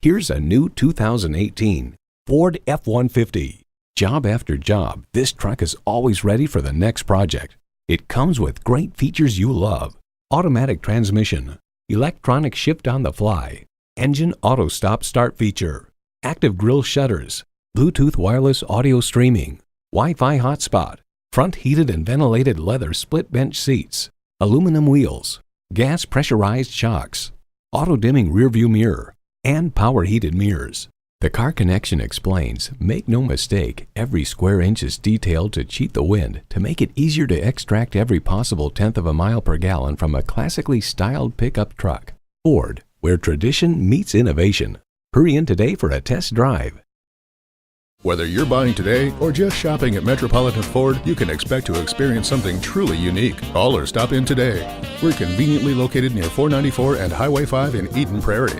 Here's a new 2018 Ford F-150. Job after job, this truck is always ready for the next project. It comes with great features you love: automatic transmission, electronic shift on the fly, engine auto stop start feature, active grille shutters, Bluetooth wireless audio streaming, Wi-Fi hotspot, front heated and ventilated leather split bench seats, aluminum wheels, gas pressurized shocks, auto dimming rearview mirror, and power heated mirrors. The Car Connection explains, make no mistake, every square inch is detailed to cheat the wind to make it easier to extract every possible tenth of a mile per gallon from a classically styled pickup truck. Ford, where tradition meets innovation. Hurry in today for a test drive. Whether you're buying today or just shopping at Metropolitan Ford, you can expect to experience something truly unique. Call or stop in today. We're conveniently located near 494 and Highway 5 in Eden Prairie.